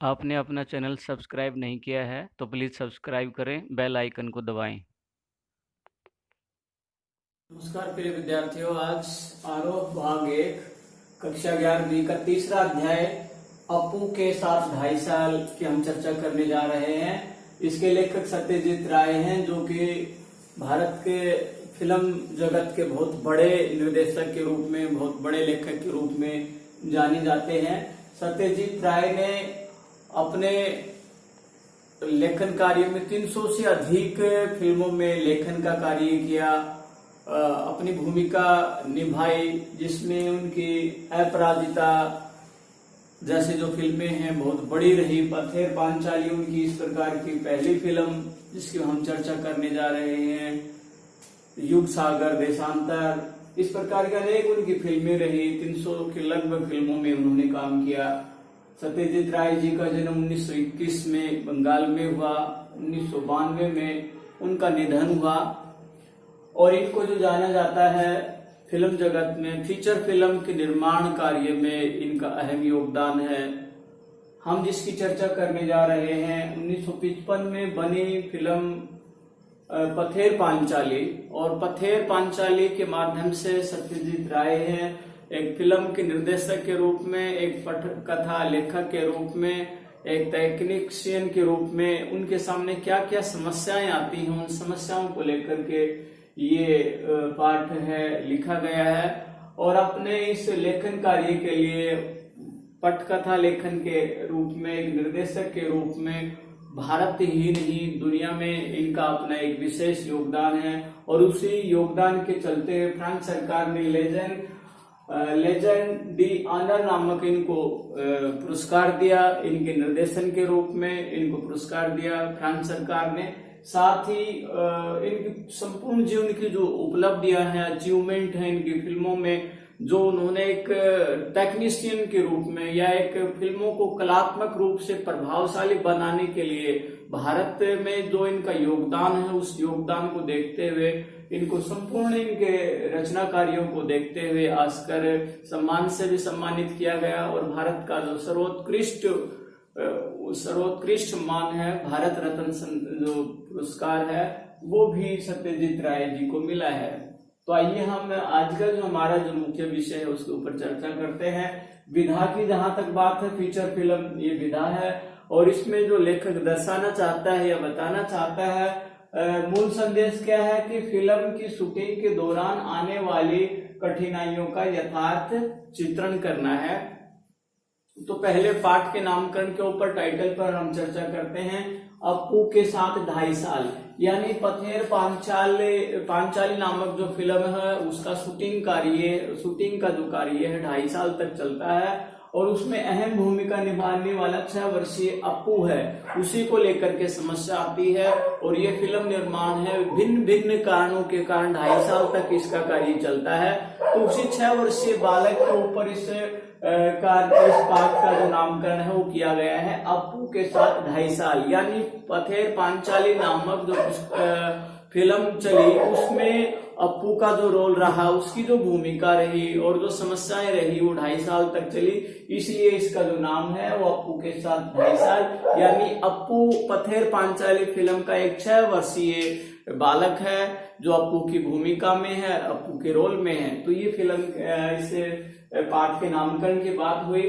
आपने अपना channel subscribe नहीं किया है तो प्लीज़ सब्सक्राइब करें, बेल आइकन को दबाएं। नमस्कार प्रिय विद्यार्थियों, आज आरोह भाग 1 कक्षा 11वीं का तीसरा अध्याय अपू के साथ 2.5 साल की हम चर्चा करने जा रहे हैं। इसके लेखक सत्यजीत राय हैं, जो कि भारत के फिल्म जगत के बहुत बड़े निर्देशक के रूप में, बहुत बड़े लेखक के रूप में जाने जाते हैं। सत्यजीत राय ने अपने लेखन कार्य में 300 से अधिक फिल्मों में लेखन का कार्य किया, अपनी भूमिका निभाई, जिसमें उनकी अपराजिता जैसे जो फिल्में हैं बहुत बड़ी रही। पथेर पांचाली उनकी इस प्रकार की पहली फिल्म जिसकी हम चर्चा करने जा रहे हैं। युग सागर, देशांतर, इस प्रकार की अनेक उनकी फिल्में रही। 300 के लगभग फिल्मों में उन्होंने काम किया। सत्यजीत राय जी का जन्म 1921 में बंगाल में हुआ। 1992 में उनका निधन हुआ और इनको जो जाना जाता है फिल्म जगत में, फीचर फिल्म के निर्माण कार्य में इनका अहम योगदान है। हम जिसकी चर्चा करने जा रहे हैं 1955 में बनी फिल्म पथेर पांचाली, और पथेर पांचाली के माध्यम से सत्यजीत राय हैं एक फिल्म के निर्देशक के रूप में, एक पटकथा लेखक के रूप में, एक टेक्नीशियन के रूप में उनके सामने क्या क्या समस्याएं आती हैं, उन समस्याओं को लेकर के ये पाठ है लिखा गया है। और अपने इस लेखन कार्य के लिए पटकथा लेखन के रूप में, एक निर्देशक के रूप में भारत ही नहीं दुनिया में इनका अपना एक विशेष योगदान है। और उसी योगदान के चलते फ्रांस सरकार ने लेजेंड डी ऑनर नामक इनको पुरस्कार दिया। इनके निर्देशन के रूप में इनको पुरस्कार दिया फ्रांस सरकार ने। साथ ही इनकी संपूर्ण जीवन की जो उपलब्धियां हैं, अचीवमेंट है इनकी फिल्मों में, जो उन्होंने एक टेक्नीशियन के रूप में या एक फिल्मों को कलात्मक रूप से प्रभावशाली बनाने के लिए भारत में जो इनका योगदान है, उस योगदान को देखते हुए इनको संपूर्ण इनके रचना कार्यों को देखते हुए ऑस्कर सम्मान से भी सम्मानित किया गया। और भारत का जो सर्वोत्कृष्ट मान है, भारत रत्न जो पुरस्कार है, वो भी सत्यजीत राय जी को मिला है। तो आइए हम आज का जो हमारा जो मुख्य विषय है उसके ऊपर चर्चा करते हैं। विधा की जहां तक बात है, फीचर फिल्म ये विधा है और इसमें जो लेखक दर्शाना चाहता है या बताना चाहता है, मूल संदेश क्या है कि फिल्म की शूटिंग के दौरान आने वाली कठिनाइयों का यथार्थ चित्रण करना है। तो पहले पाठ के नामकरण के ऊपर, टाइटल पर हम चर्चा करते हैं। अपू के साथ 2.5 साल, यानी पथेर पांचाली नामक जो फिल्म है उसका शूटिंग का जो कार्य है 2.5 साल तक चलता है। और उसमें अहम भूमिका निभाने वाला 6 वर्षीय अपू है, उसी को लेकर के समस्या आती है। और ये फिल्म निर्माण है, भिन्न भिन्न कारणों के कारण 2.5 साल तक इसका कार्य चलता है। तो उसी 6 वर्षीय बालक के ऊपर इस पाठ का जो नामकरण है वो किया गया है, अपू के साथ 2.5 साल। यानी पथेर पांचाली नामक जो फिल्म चली उसमें अपू का जो रोल रहा, उसकी जो भूमिका रही और जो समस्याएं रही वो 2.5 साल तक चली, इसलिए इसका जो नाम है वो अपू के साथ 2.5 साल। यानी अपू पथेर पांचाली फिल्म का एक 6 वर्षीय बालक है जो अपू की भूमिका में है, अपू के रोल में है। तो ये फिल्म इस पाठ के नामकरण की बात हुई।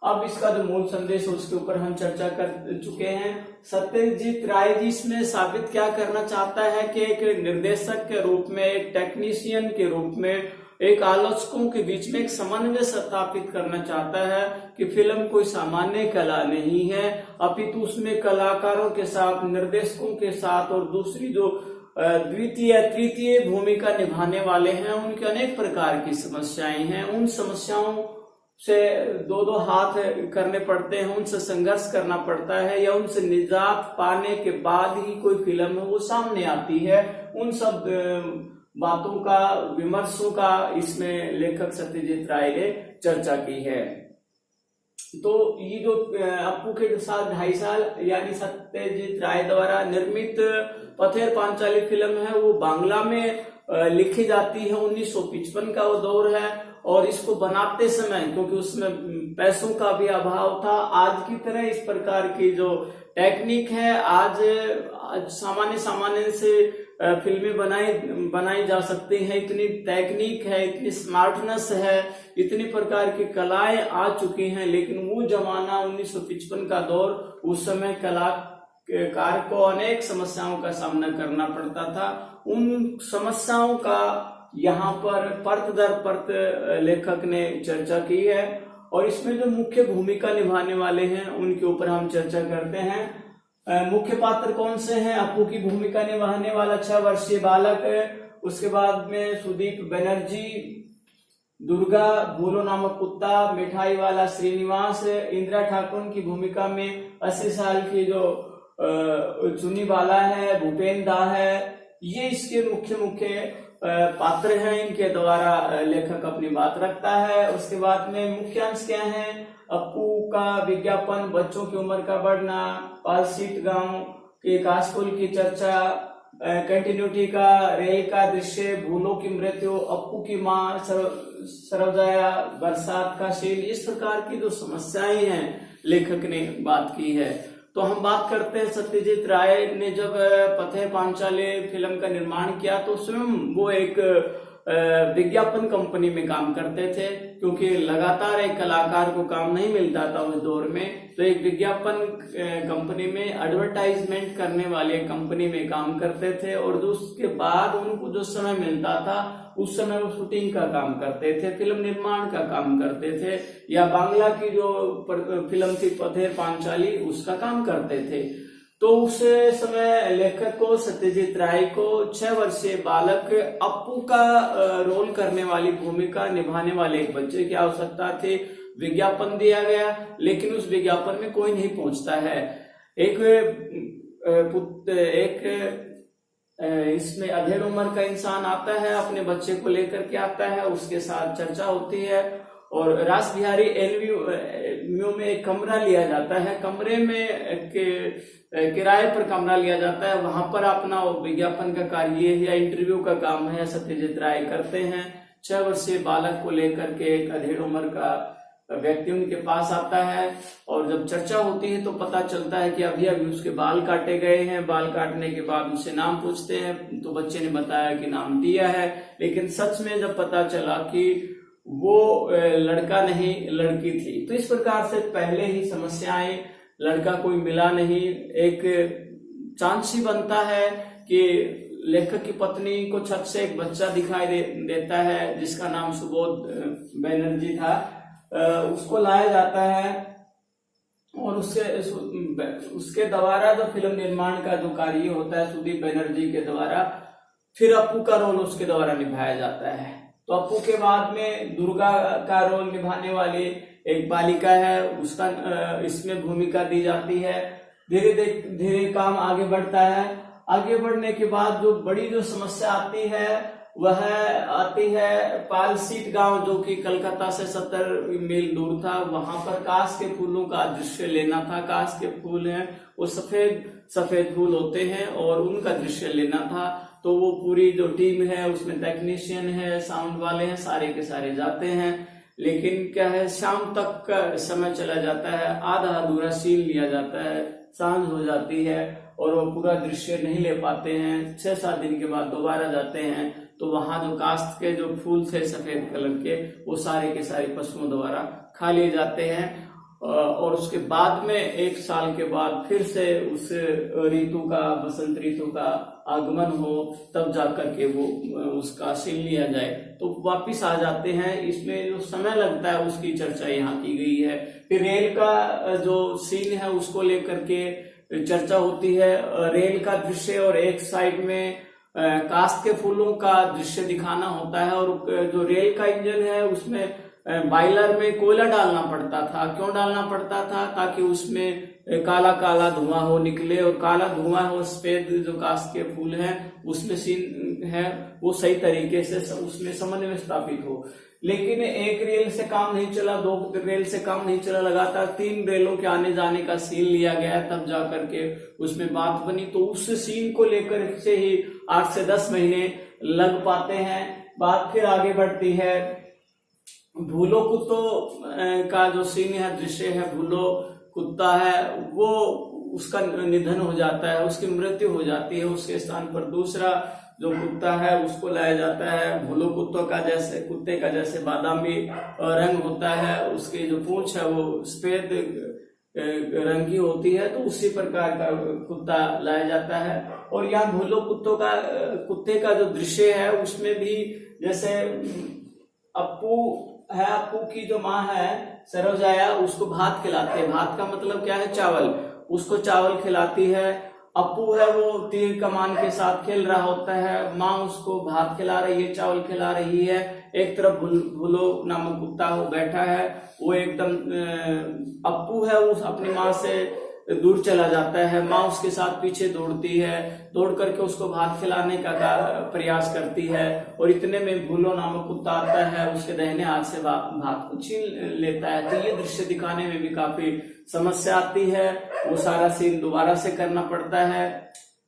अब इसका जो मूल संदेश है उसके ऊपर हम चर्चा कर चुके हैं। सत्यजीत राय जी इसमें साबित क्या करना चाहता है कि एक निर्देशक के रूप में, एक टेक्नीशियन के रूप में, एक आलोचकों के बीच में एक समन्वय स्थापित करना चाहता है कि फिल्म कोई सामान्य कला नहीं है, अपितु उसमें कलाकारों के साथ, निर्देशकों के साथ और दूसरी जो द्वितीय तृतीय भूमिका निभाने वाले हैं उनके अनेक प्रकार की समस्याएं हैं। उन समस्याओं से दो हाथ करने पड़ते हैं, उनसे संघर्ष करना पड़ता है, या उनसे निजात पाने के बाद ही कोई फिल्म है वो सामने आती है। उन सब बातों का, विमर्शों का इसमें लेखक सत्यजीत राय ने चर्चा की है। तो ये जो अपू के साथ 2.5 साल यानी सत्यजीत राय द्वारा निर्मित पथेर पांचाली फिल्म है वो बांग्ला में लिखी जाती है। 1955 का वो दौर है और इसको बनाते समय क्योंकि उसमें पैसों का भी अभाव था, आज की तरह इस प्रकार की जो टेक्निक है आज सामान्य से फिल्में बनाई जा सकती हैं। इतनी टेक्निक है, इतनी स्मार्टनेस है, इतनी प्रकार की कलाएं आ चुकी हैं। लेकिन वो जमाना 1955 का दौर, उस समय कलाकार को अनेक समस्याओं का सामना करना पड़ता था। उन समस्याओं का यहाँ पर परत दर परत लेखक ने चर्चा की है और इसमें जो मुख्य भूमिका निभाने वाले हैं उनके ऊपर हम चर्चा करते हैं। मुख्य पात्र कौन से हैं? अप्पू की भूमिका निभाने वाला 6 वर्षीय बालक, उसके बाद में सुदीप बनर्जी, दुर्गा, भूलो नामक कुत्ता, मिठाई वाला श्रीनिवास, इंदिरा ठाकुर की भूमिका में 80 साल की जो चुनी बाला है, भूपेन दा है, ये इसके मुख्य पात्र हैं। इनके द्वारा लेखक अपनी बात रखता है। उसके बाद में मुख्य अंश क्या है? अप्पू का विज्ञापन, बच्चों की उम्र का बढ़ना, पालसीट गांव के कासफुल की चर्चा, कंटिन्यूटी का, रेल का दृश्य, भूलों की मृत्यु, अप्पू की मां सरवजाया, बरसात का सीन, इस प्रकार की जो समस्याएं हैं लेखक ने बात की है। तो हम बात करते हैं सत्यजीत राय ने जब पथेर पांचाली फिल्म का निर्माण किया तो स्वयं वो एक विज्ञापन कंपनी में काम करते थे, क्योंकि लगातार एक कलाकार को काम नहीं मिलता था उस दौर में। तो एक विज्ञापन कंपनी में एडवर्टाइजमेंट करने वाले कंपनी में काम करते थे और उसके बाद उनको जो समय मिलता था उस समय वो शूटिंग का काम करते थे, फिल्म निर्माण का काम करते थे, या बांग्ला की जो फिल्म थी पथेर पांचाली उसका काम करते थे। तो उस समय लेखक को, सत्यजीत राय को, 6 वर्षीय बालक अप्पू का रोल करने वाली भूमिका निभाने वाले एक बच्चे की आवश्यकता थी। विज्ञापन दिया गया लेकिन उस विज्ञापन में कोई नहीं पहुंचता है। इसमें अधेड़ उम्र का इंसान आता है, अपने बच्चे को लेकर के आता है, उसके साथ चर्चा होती है और रास बिहारी एवेन्यू में एक कमरा लिया जाता है। कमरे में किराए पर कमरा लिया जाता है, वहां पर अपना विज्ञापन का कार्य या इंटरव्यू का काम है सत्यजीत राय करते हैं। 6 वर्षीय बालक को लेकर के एक अधेड़ उम्र का व्यक्ति उनके पास आता है और जब चर्चा होती है तो पता चलता है कि अभी अभी उसके बाल काटे गए हैं। बाल काटने के बाद उससे नाम पूछते हैं तो बच्चे ने बताया कि नाम टिया है, लेकिन सच में जब पता चला कि वो लड़का नहीं लड़की थी। तो इस प्रकार से पहले ही समस्याएं, लड़का कोई मिला नहीं, एक चांस ही बनता है कि लेखक की पत्नी को छत से एक बच्चा दिखाई देता है जिसका नाम सुबोध बनर्जी था। उसको लाया जाता है और उसके द्वारा जो फिल्म निर्माण का जो कार्य होता है सुदीप बनर्जी के द्वारा, फिर अप्पू का रोल उसके द्वारा निभाया जाता है। तो अप्पू के बाद में दुर्गा का रोल निभाने वाली एक बालिका है, उसका इसमें भूमिका दी जाती है। धीरे धीरे काम आगे बढ़ता है। आगे बढ़ने के बाद जो बड़ी जो समस्या आती है वह आती है पालसीट गांव, जो कि कलकत्ता से 70 मील दूर था। वहां पर काश के फूलों का दृश्य लेना था। काश के फूल हैं वो सफेद फूल होते हैं और उनका दृश्य लेना था। तो वो पूरी जो टीम है उसमें टेक्नीशियन है, साउंड वाले हैं, सारे के सारे जाते हैं। लेकिन क्या है, शाम तक का समय चला जाता है, आधा अधूरा सीन लिया जाता है, सांझ हो जाती है और वो पूरा दृश्य नहीं ले पाते हैं। 6-7 दिन के बाद दोबारा जाते हैं तो वहां जो कास्ट के जो फूल थे सफेद कलर के, वो सारे के सारे पशुओं द्वारा खा लिए जाते हैं और उसके बाद में 1 साल के बाद फिर से उस ऋतु का, बसंत ऋतु का आगमन हो, तब जाकर के वो उसका सीन लिया जाए। तो वापिस आ जाते हैं। इसमें जो समय लगता है उसकी चर्चा यहाँ की गई है। फिर रेल का जो सीन है उसको लेकर के चर्चा होती है। रेल का दृश्य और एक साइड में कास्ट के फूलों का दृश्य दिखाना होता है और जो रेल का इंजन है उसमें बॉयलर में कोयला डालना पड़ता था। क्यों डालना पड़ता था? ताकि उसमें काला काला धुआं हो निकले और काला धुआं हो, सफेद जो कास्ट के फूल हैं उसमें सीन है वो सही तरीके से उसमें समन्वय स्थापित हो। लेकिन एक रेल से काम नहीं चला, 2 रेल से काम नहीं चला, लगातार 3 रेलों के आने जाने का सीन लिया गया, तब जाकर के उसमें बात बनी। तो उस सीन को लेकर से ही 8 से 10 महीने लग पाते हैं। बात फिर आगे बढ़ती है। भूलो कुत्तों का जो सीन है, दृश्य है, भूलो कुत्ता है वो उसका निधन हो जाता है, उसकी मृत्यु हो जाती है। उसके स्थान पर दूसरा जो कुत्ता है उसको लाया जाता है। भूलो कुत्ते का जैसे बादामी रंग होता है, उसकी जो पूंछ है वो सफेद रंग की होती है, तो उसी प्रकार का कुत्ता लाया जाता है। और यहाँ भूलो कुत्ते का जो दृश्य है उसमें भी जैसे अप्पू की जो माँ है सरोजाया उसको भात खिलाते हैं। भात का मतलब क्या है? चावल। उसको चावल खिलाती है। अप्पू है वो तीर कमान के साथ खेल रहा होता है, माँ उसको भात खिला रही है, चावल खिला रही है। एक तरफ भूलो नामक कुत्ता वो बैठा है, वो एकदम अप्पू है वो अपनी माँ से दूर चला जाता है। माँ उसके साथ पीछे दौड़ती है, दौड़ करके उसको भात खिलाने का प्रयास करती है। और इतने में भूलो नामक कुत्ता आता है, उसके दाहिने हाथ से भात को छीन लेता है। तो ये दृश्य दिखाने में भी काफी समस्या आती है। वो सारा सीन दोबारा से करना पड़ता है।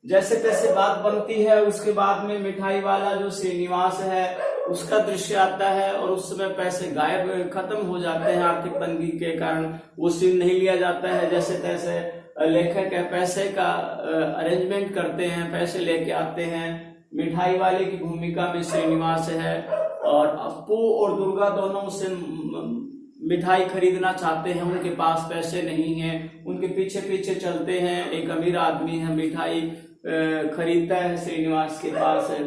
जैसे तैसे बात बनती है। उसके बाद में मिठाई वाला जो श्रीनिवास है उसका दृश्य आता है, और उस समय पैसे गायब खत्म हो जाते हैं आर्थिक तंगी के कारण। वो सीन नहीं लिया जाता है। जैसे तैसे लेखक है पैसे का अरेंजमेंट करते हैं, पैसे लेके आते हैं। मिठाई वाले की भूमिका में श्रीनिवास है, और अप्पू और दुर्गा दोनों उससे मिठाई खरीदना चाहते हैं। उनके पास पैसे नहीं हैं, उनके पीछे पीछे चलते हैं। एक अमीर आदमी है, मिठाई खरीदता है श्रीनिवास के पास है,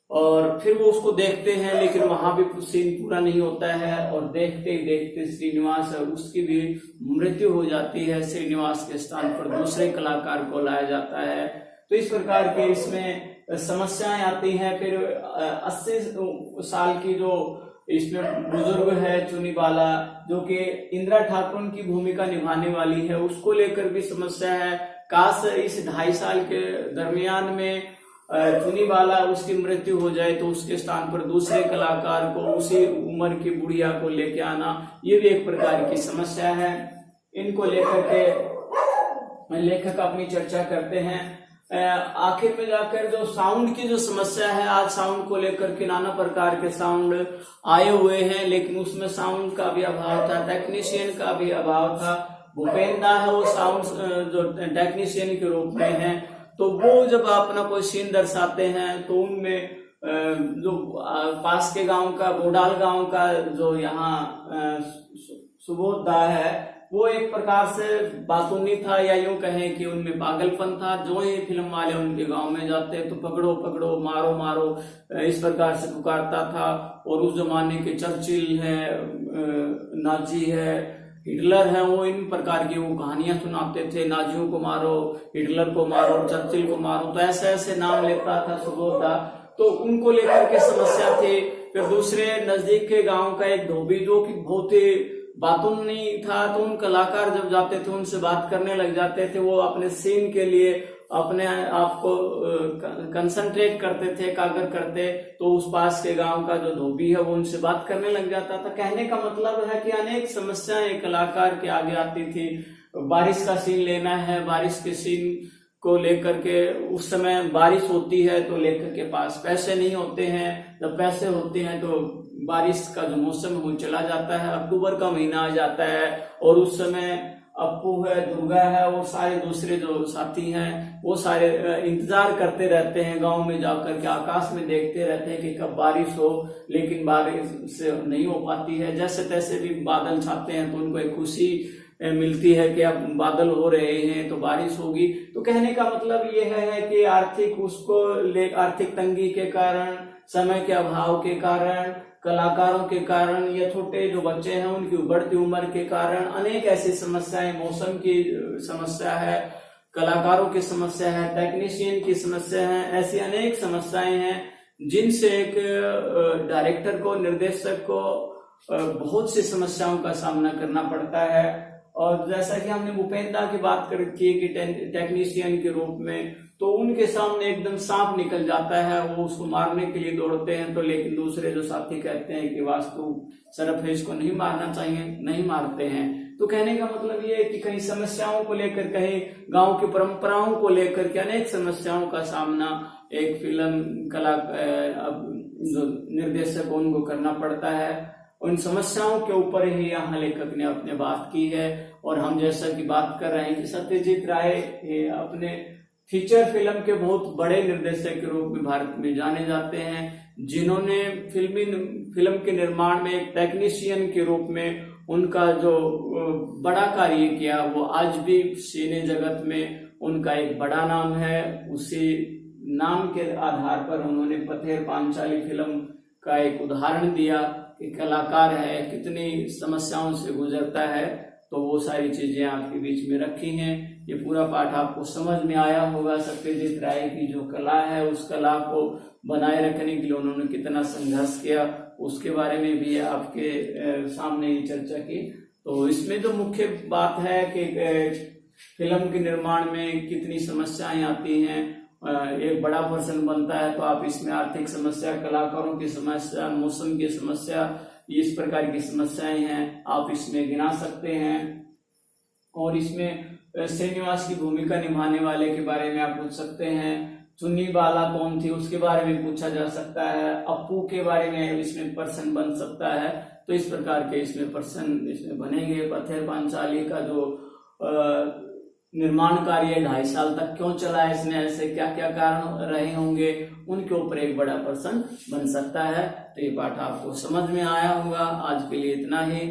और फिर वो उसको देखते हैं, लेकिन वहां भी सीन पूरा नहीं होता है। और देखते ही देखते श्रीनिवास उसकी भी मृत्यु हो जाती है। श्रीनिवास के स्थान पर दूसरे कलाकार को लाया जाता है। तो इस प्रकार के इसमें समस्याएं आती हैं। फिर 80 साल की जो इसमें बुजुर्ग है चुनीबाला, जो कि इंदिरा ठाकुर की भूमिका निभाने वाली है, उसको लेकर भी समस्या है। काश इस 2.5 साल के दरमियान में चुनीबाला उसकी मृत्यु हो जाए तो उसके स्थान पर दूसरे कलाकार को, उसी उम्र की बुढ़िया को लेके आना, ये भी एक प्रकार की समस्या है। इनको लेकर के लेखक अपनी चर्चा करते हैं। आखिर में जाकर जो साउंड की जो समस्या है, आज साउंड को लेकर के नाना प्रकार के साउंड आए हुए हैं, लेकिन उसमें साउंड का भी अभाव था, टेक्नीशियन का भी अभाव था। भूपेंद्र है वो साउंड जो टेक्नीशियन के रूप में है, तो वो जब अपना कोई सीन दर्शाते हैं तो उनमें जो पास के गांव का, बोडाल गांव का जो यहाँ सुबोध दा है, वो एक प्रकार से बातूनी था, या यूं कहें कि उनमें पागलपन था। जो ही फिल्म वाले उनके गांव में जाते तो पकड़ो पकड़ो, मारो मारो, इस प्रकार से पुकारता था। और उस जमाने के चर्चिल है, नाजी है, हिटलर है, वो इन प्रकार की वो कहानियां सुनाते थे, नाजियों को मारो, हिटलर को मारो, चर्चिल को मारो, तो ऐसे ऐसे नाम लेता था सुबोध दा। तो उनको लेकर के समस्या थी। फिर दूसरे नजदीक के गांव का एक धोबी जो कि बहुत ही बातून नहीं था, तो उन कलाकार जब जाते थे उनसे बात करने लग जाते थे। वो अपने सीन के लिए अपने आप को कंसंट्रेट करते थे, एकाग्र करते, तो उस पास के गांव का जो धोबी है वो उनसे बात करने लग जाता था। कहने का मतलब है कि अनेक समस्याएं कलाकार के आगे आती थी। बारिश का सीन लेना है, बारिश के सीन को लेकर के उस समय बारिश होती है तो लेखक के पास पैसे नहीं होते हैं। जब पैसे होते हैं तो बारिश का जो मौसम वो चला जाता है, अक्टूबर का महीना आ जाता है, और उस समय अप्पू है, दुर्गा है, वो सारे दूसरे जो साथी हैं वो सारे इंतजार करते रहते हैं। गांव में जाकर के आकाश में देखते रहते हैं कि कब बारिश हो, लेकिन बारिश नहीं हो पाती है। जैसे तैसे भी बादल छाते हैं तो उनको एक खुशी मिलती है कि अब बादल हो रहे हैं तो बारिश होगी। तो कहने का मतलब ये है कि आर्थिक तंगी के कारण, समय के अभाव के कारण, कलाकारों के कारण, या छोटे जो बच्चे हैं उनकी बढ़ती उम्र के कारण अनेक ऐसी समस्याएं, मौसम की समस्या है, कलाकारों की समस्या है, टेक्नीशियन की समस्या है, ऐसी अनेक समस्याएं हैं जिनसे एक डायरेक्टर को, निर्देशक को बहुत सी समस्याओं का सामना करना पड़ता है। और जैसा कि हमने भूपेंद्र की बात की कि टेक्नीशियन के रूप में, तो उनके सामने एकदम सांप निकल जाता है, वो उसको मारने के लिए दौड़ते हैं, तो लेकिन दूसरे जो साथी कहते हैं कि वास्तु सरफेस को नहीं मारना चाहिए, नहीं मारते हैं। तो कहने का मतलब ये है कि कहीं समस्याओं को लेकर, कहीं गांव की परंपराओं को लेकर के अनेक समस्याओं का सामना एक फिल्म कला अब जो निर्देशक को उनको करना पड़ता है। उन समस्याओं के ऊपर ही यहाँ लेखक ने अपने बात की है। और हम जैसा कि बात कर रहे हैं कि सत्यजीत राय अपने फीचर फिल्म के बहुत बड़े निर्देशक के रूप में भारत में जाने जाते हैं, जिन्होंने फिल्म के निर्माण में एक टेक्नीशियन के रूप में उनका जो बड़ा कार्य किया, वो आज भी सिने जगत में उनका एक बड़ा नाम है। उसी नाम के आधार पर उन्होंने पथेर पांचाली फिल्म का एक उदाहरण दिया कि कलाकार है कितनी समस्याओं से गुजरता है। तो वो सारी चीजें आपके बीच में रखी हैं। ये पूरा पाठ आपको समझ में आया होगा। सत्यजीत राय की जो कला है, उस कला को बनाए रखने के लिए उन्होंने कितना संघर्ष किया, उसके बारे में भी आपके सामने ये चर्चा की। तो इसमें जो मुख्य बात है कि फिल्म के निर्माण में कितनी समस्याएं आती हैं। एक बड़ा पर्सन बनता है तो आप इसमें आर्थिक समस्या, कलाकारों की समस्या, मौसम की समस्या, इस प्रकार की समस्याएं हैं, आप इसमें गिना सकते हैं। और इसमें श्रीनिवास की भूमिका निभाने वाले के बारे में आप पूछ सकते हैं। चुन्नी बाला कौन थी, उसके बारे में पूछा जा सकता है। अपू के बारे में इसमें पर्सन बन सकता है। तो इस प्रकार के इसमें पर्सन इसमें बनेंगे। पथेर पांचाली का जो निर्माण कार्य 2.5 साल तक क्यों चला है, इसमें ऐसे क्या क्या कारण रहे होंगे, उनके ऊपर एक बड़ा पर्सन बन सकता है। तो ये पाठ आपको समझ में आया होगा। आज के लिए इतना ही।